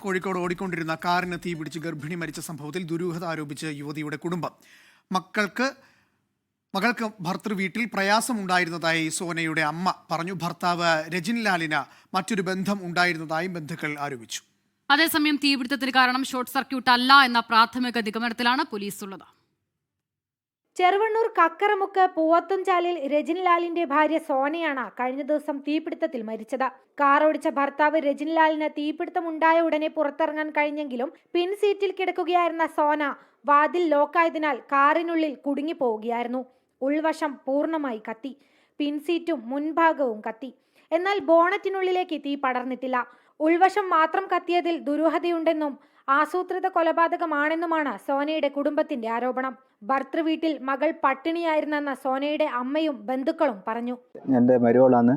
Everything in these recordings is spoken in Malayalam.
കോഴിക്കോട് ഓടിക്കൊണ്ടിരുന്ന കാറിന് തീപിടിച്ച് ഗർഭിണി മരിച്ച സംഭവത്തിൽ ദുരൂഹത ആരോപിച്ച് യുവതിയുടെ കുടുംബം. മകൾക്ക് ഭർതൃവീട്ടിൽ പ്രയാസമുണ്ടായിരുന്നതായി സോനയുടെ അമ്മ പറഞ്ഞു. ഭർത്താവ് രജിൻലാലിന് മറ്റൊരു ബന്ധം ഉണ്ടായിരുന്നതായും ബന്ധുക്കൾ ആരോപിച്ചു. അതേസമയം തീപിടുത്തത്തിന് കാരണം ഷോർട്ട് സർക്യൂട്ട് അല്ല എന്ന പ്രാഥമിക നിഗമനത്തിലാണ് പോലീസ് ഉള്ളത്. ചെറുവണ്ണൂർ കക്കറമുക്ക് പൂവത്തുംചാലിൽ രജിൻലാലിന്റെ ഭാര്യ സോനയാണ് കഴിഞ്ഞ ദിവസം തീപിടുത്തത്തിൽ മരിച്ചത്. കാർ ഓടിച്ച ഭർത്താവ് രജിൻലാലിന് തീപിടുത്തമുണ്ടായ ഉടനെ പുറത്തിറങ്ങാൻ കഴിഞ്ഞെങ്കിലും പിൻസീറ്റിൽ കിടക്കുകയായിരുന്ന സോന വാതിൽ ലോക്കായതിനാൽ കാറിനുള്ളിൽ കുടുങ്ങിപ്പോവുകയായിരുന്നു. ഉൾവശം പൂർണ്ണമായി കത്തി, പിൻസീറ്റും മുൻഭാഗവും കത്തി. എന്നാൽ ബോണറ്റിനുള്ളിലേക്ക് തീ പടർന്നിട്ടില്ല. ഉൾവശം മാത്രം കത്തിയതിൽ ദുരൂഹതയുണ്ടെന്നും ആസൂത്രിത കൊലപാതകമാണെന്നുമാണ് സോനയുടെ കുടുംബത്തിന്റെ ആരോപണം. ഭർതൃവീട്ടിൽ മകൾ പട്ടിണിയായിരുന്നെന്ന സോനയുടെ അമ്മയും ബന്ധുക്കളും പറഞ്ഞു. എൻ്റെ മരുമകളാണ്.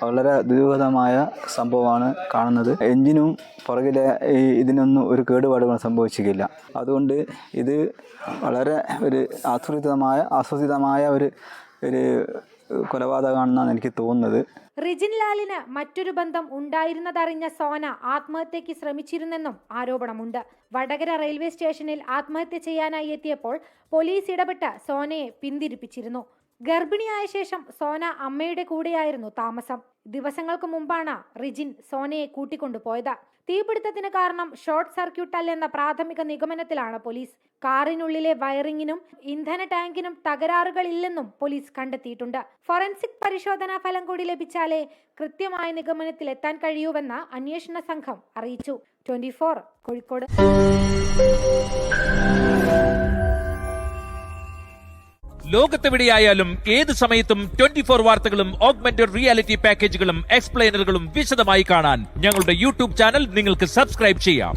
വളരെ ദുരൂഹതമായ സംഭവമാണ് കാണുന്നത്. എഞ്ചിനും പുറകിലെ ഇതിനൊന്നും ഒരു കേടുപാടുകൾ സംഭവിച്ചിട്ടില്ല. അതുകൊണ്ട് ഇത് വളരെ ഒരു ആസൂത്രിതമായ ഒരു കൊലപാതകമാണെന്നാണ് എനിക്ക് തോന്നുന്നത്. റിജിൻലാലിന് മറ്റൊരു ബന്ധം ഉണ്ടായിരുന്നതറിഞ്ഞ സോന ആത്മഹത്യക്ക് ശ്രമിച്ചിരുന്നെന്നും ആരോപണമുണ്ട്. വടകര റെയിൽവേ സ്റ്റേഷനിൽ ആത്മഹത്യ ചെയ്യാനായി എത്തിയപ്പോൾ പോലീസ് ഇടപെട്ട് സോനയെ പിന്തിരിപ്പിച്ചിരുന്നു. ഗർഭിണിയായ ശേഷം സോന അമ്മയുടെ കൂടെയായിരുന്നു താമസം. ദിവസങ്ങൾക്ക് മുമ്പാണ് റിജിൻ സോനയെ കൂട്ടിക്കൊണ്ടുപോയത്. തീപിടുത്തത്തിന് കാരണം ഷോർട്ട് സർക്യൂട്ട് അല്ലെന്ന പ്രാഥമിക നിഗമനത്തിലാണ് പോലീസ്. കാറിനുള്ളിലെ വയറിങ്ങിനും ഇന്ധന ടാങ്കിനും തകരാറുകളില്ലെന്നും പോലീസ് കണ്ടെത്തിയിട്ടുണ്ട്. ഫോറൻസിക് പരിശോധനാ ഫലം കൂടി ലഭിച്ചാലേ കൃത്യമായ നിഗമനത്തിലെത്താൻ കഴിയൂവെന്ന് അന്വേഷണ സംഘം അറിയിച്ചു. 24 കോഴിക്കോട്. ലോകത്തെവിടെയായാലും ഏത് സമയത്തും 24 വാർത്തകളും ഓഗ്മെന്റഡ് റിയാലിറ്റി പാക്കേജുകളും എക്സ്പ്ലെയിനറുകളും വിശദമായി കാണാൻ ഞങ്ങളുടെ യൂട്യൂബ് ചാനൽ നിങ്ങൾക്ക് സബ്സ്ക്രൈബ് ചെയ്യാം.